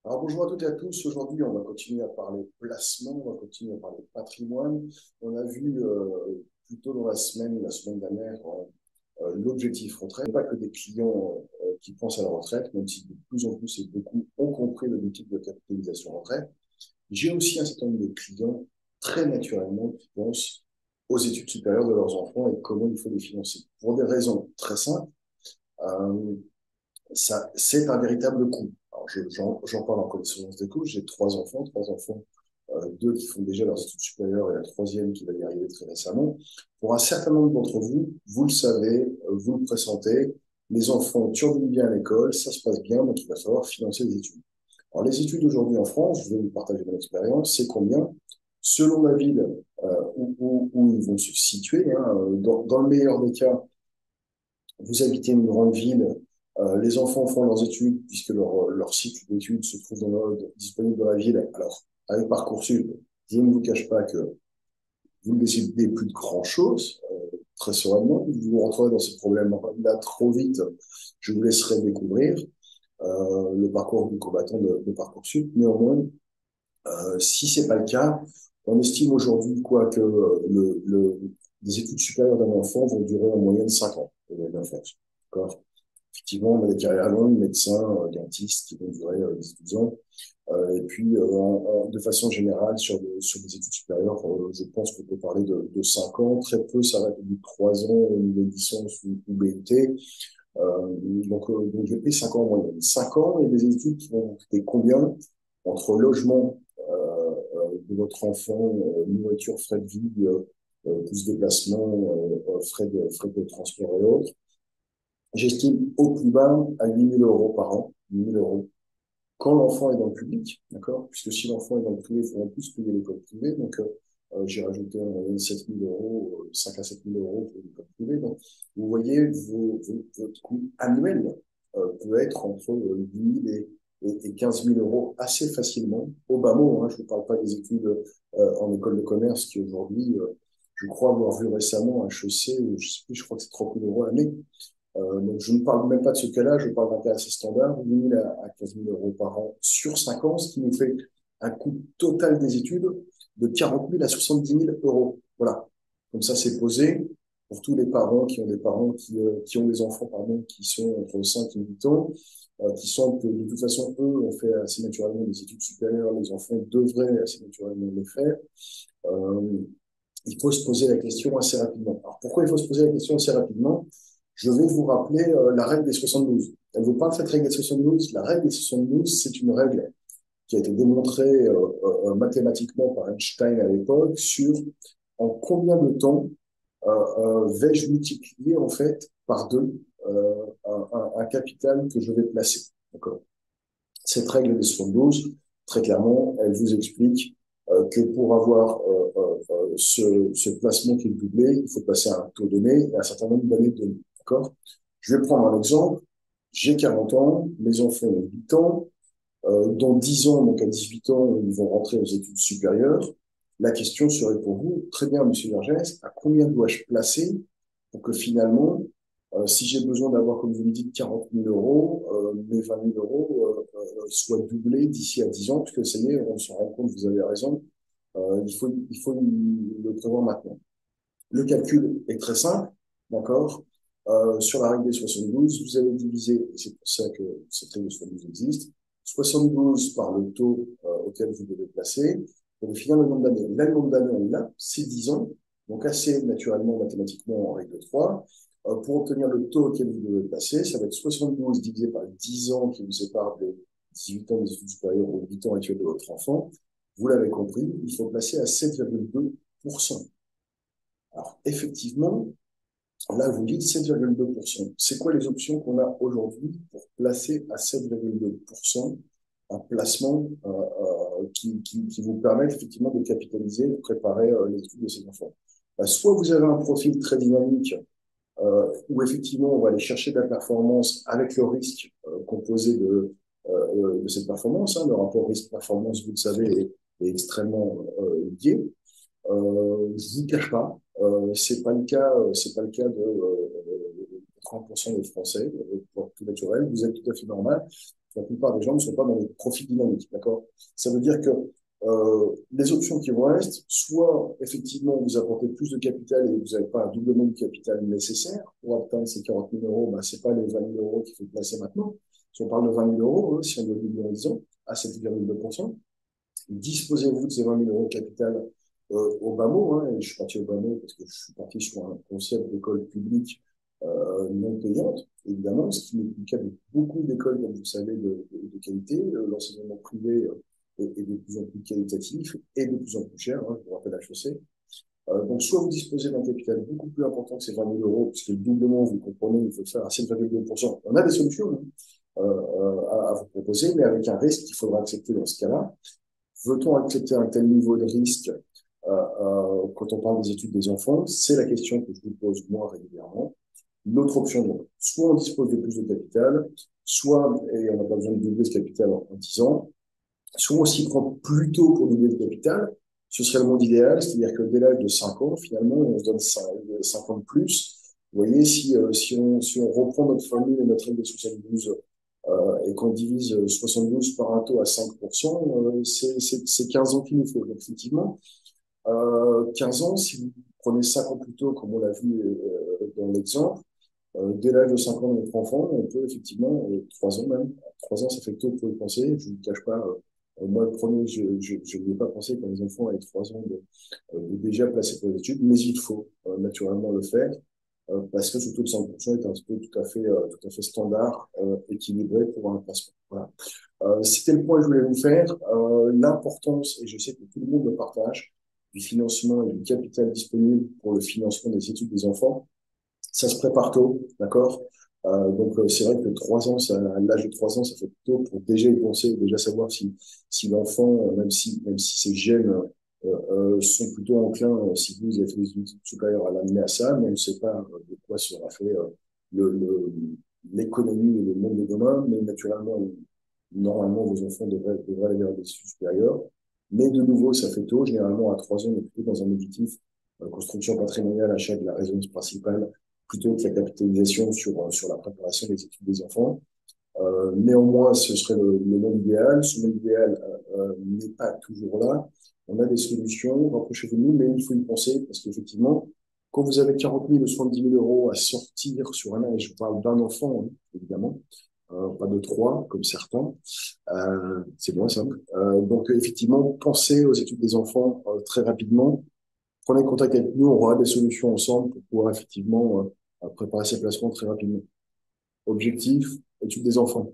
Alors bonjour à toutes et à tous. Aujourd'hui, on va continuer à parler placement, on va continuer à parler patrimoine. On a vu plus tôt dans la semaine dernière, l'objectif retraite. Pas que des clients qui pensent à la retraite, même si de plus en plus et beaucoup ont compris l'objectif de capitalisation retraite. J'ai aussi un certain nombre de clients très naturellement qui pensent aux études supérieures de leurs enfants et comment il faut les financer. Pour des raisons très simples. Euh, Ça, c'est un véritable coût. Alors, j'en parle en connaissance des coûts. J'ai trois enfants, deux qui font déjà leurs études supérieures et la troisième qui va y arriver très récemment. Pour un certain nombre d'entre vous, vous le savez, vous le pressentez, les enfants turbinent bien à l'école, ça se passe bien, donc il va falloir financer les études. Alors, les études aujourd'hui en France, je vais vous partager mon expérience, c'est combien? Selon la ville où ils vont se situer, hein, dans le meilleur des cas, vous habitez une grande ville, les enfants font leurs études puisque leur cycle d'études se trouve disponible dans la ville. Alors, avec Parcoursup, je ne vous cache pas que vous ne décidez plus de grand-chose, très sereinement. Vous vous rentrez dans ces problèmes-là trop vite. Je vous laisserai découvrir le parcours du combattant de Parcoursup. Néanmoins, si c'est pas le cas, on estime aujourd'hui quoi que les études supérieures d'un enfant vont durer en moyenne 5 ans d'enfance. D'accord? Effectivement, on a des carrières longues, médecins, dentistes qui vont durer 10-12 ans. Et puis, de façon générale, sur les études supérieures, je pense qu'on peut parler de 5 ans. Très peu s'arrêtent au bout de 3 ans au niveau de licence ou BUT. Donc, j'ai pris 5 ans en moyenne. 5 ans et des études qui vont coûter combien entre logement de votre enfant, nourriture, frais de vie, plus déplacement, frais de transport et autres. J'estime au plus bas à 8 000 euros par an, 8 000 euros. Quand l'enfant est dans le public, d'accord? Puisque si l'enfant est dans le privé, il faut en plus payer l'école privée. Donc, j'ai rajouté en moyenne 7 000 euros, 5 à 7 000 euros pour l'école privée. Donc, vous voyez, votre coût annuel peut être entre 10 000 et 15 000 euros assez facilement, au bas mot. Hein, je ne parle pas des études en école de commerce qui aujourd'hui, je crois avoir vu récemment un HEC, je sais plus, je crois que c'est 30 000 euros l'année. Donc, je ne parle même pas de ce cas-là, je parle d'un cas assez standard, 8 000 à 15 000 euros par an sur 5 ans, ce qui nous fait un coût total des études de 40 000 à 70 000 euros. Voilà. Comme ça, c'est posé pour tous les parents qui ont des parents qui ont des enfants, pardon, qui sont entre 5 et 8 ans, qui sentent que de toute façon, eux ont fait assez naturellement des études supérieures, les enfants devraient assez naturellement les faire. Euh, il faut se poser la question assez rapidement. Alors, pourquoi il faut se poser la question assez rapidement? Je vais vous rappeler la règle des 72. Elle ne veut pas cette règle des 72. La règle des 72, c'est une règle qui a été démontrée mathématiquement par Einstein à l'époque sur en combien de temps vais-je multiplier en fait par deux un capital que je vais placer. D'accord. Cette règle des 72, très clairement, elle vous explique que pour avoir ce placement qui est doublé, il faut passer à un taux donné et un certain nombre d'années données. D'accord? Je vais prendre un exemple. J'ai 40 ans, mes enfants ont 8 ans. Dans 10 ans, donc à 18 ans, ils vont rentrer aux études supérieures. La question serait pour vous, très bien, Monsieur Vergès, à combien dois-je placer pour que finalement, si j'ai besoin d'avoir, comme vous me dites, 40 000 euros, mes 20 000 euros soient doublés d'ici à 10 ans, parce que ça y est, on se rend compte, vous avez raison, il faut le prévoir maintenant. Le calcul est très simple, d'accord? Sur la règle des 72, vous allez diviser, et c'est pour ça que cette règle des 72 existe, 72 par le taux auquel vous devez placer, pour définir le nombre d'années. Là, le nombre d'années, on est là, c'est 10 ans, donc assez naturellement mathématiquement en règle 3. Pour obtenir le taux auquel vous devez placer, ça va être 72 divisé par 10 ans qui vous séparent des 18 ans des études supérieures aux 8 ans actuels de votre enfant. Vous l'avez compris, il faut placer à 7,2%. Alors, effectivement, là, vous dites 7,2%. C'est quoi les options qu'on a aujourd'hui pour placer à 7,2% un placement qui vous permet effectivement de capitaliser, de préparer les études de ces enfants? Soit vous avez un profil très dynamique où effectivement on va aller chercher de la performance avec le risque composé de cette performance. Hein. Le rapport risque-performance, vous le savez, est extrêmement lié. Je vous cache pas, c'est pas le cas de 30% des Français, pour tout naturel. Vous êtes tout à fait normal. la plupart des gens ne sont pas dans les profils dynamiques, d'accord? Ça veut dire que les options qui vont rester, soit effectivement vous apportez plus de capital et vous n'avez pas un doublement du capital nécessaire pour atteindre ces 40 000 euros, ben, c'est pas les 20 000 euros qu'il faut placer maintenant. Si on parle de 20 000 euros, hein, si on doit doubler en 10 ans, à 7,2%, disposez-vous de ces 20 000 euros de capital au bas mot, hein, et je suis parti au bas mot parce que je suis parti sur un concept d'école publique non payante, évidemment, ce qui n'est plus le cas de beaucoup d'écoles, comme vous savez, de qualité. L'enseignement privé est de plus en plus qualitatif et de plus en plus cher, hein, je vous rappelle HEC. Donc, soit vous disposez d'un capital beaucoup plus important que ces 20 000 euros, puisque le doublement, vous comprenez, il faut faire à 7,2%. On a des solutions hein, à vous proposer, mais avec un risque qu'il faudra accepter dans ce cas-là. Veut-on accepter un tel niveau de risque quand on parle des études des enfants? C'est la question que je vous pose moi régulièrement. L'autre option, donc, soit on dispose de plus de capital, soit, et on n'a pas besoin de doubler ce capital en 10 ans, soit on s'y prend plus tôt pour doubler le capital, ce serait le monde idéal, c'est-à-dire que dès l'âge de 5 ans, finalement, on se donne 5 ans de plus. Vous voyez, si on reprend notre formule et notre règle de 72 et qu'on divise 72 par un taux à 5%, c'est 15 ans qu'il nous faut. Donc, effectivement, 15 ans, si vous prenez 5 ans plus tôt, comme on l'a vu dans l'exemple, dès l'âge de 5 ans de notre enfant, on peut effectivement, 3 ans même, 3 ans ça fait tôt pour y penser, je ne vous cache pas, moi le premier, je n'y ai pas pensé quand les enfants avaient 3 ans de déjà placés pour les études, mais il faut naturellement le faire, parce que ce taux de 5% est un taux tout à fait standard, équilibré pour un placement. Voilà. C'était le point que je voulais vous faire, l'importance, et je sais que tout le monde le partage, du financement et du capital disponible pour le financement des études des enfants. Ça se prépare tôt, d'accord? Donc, c'est vrai que 3 ans, à l'âge de 3 ans, ça fait tôt pour déjà y penser, déjà savoir si l'enfant, même si ses gènes sont plutôt enclins, si vous avez fait des études supérieures, à l'amener à ça, mais on ne sait pas de quoi sera fait le, le, l'économie et le monde de demain, mais naturellement, normalement, vos enfants devraient aller vers des études supérieures. Mais de nouveau, ça fait tôt, généralement à 3 ans, on est plutôt dans un objectif construction patrimoniale, achat de la résidence principale, plutôt que la capitalisation sur la préparation des études des enfants. Néanmoins, ce serait le monde idéal. Ce monde idéal n'est pas toujours là. On a des solutions, rapprochez-vous de nous, mais il faut y penser parce qu'effectivement, quand vous avez 40 000 ou 70 000 euros à sortir sur un an, et je parle d'un enfant, hein, évidemment, pas de trois, comme certains, c'est moins simple. Donc, effectivement, pensez aux études des enfants très rapidement. Prenez contact avec nous, on aura des solutions ensemble pour pouvoir effectivement préparer ces placements très rapidement. Objectif, études des enfants.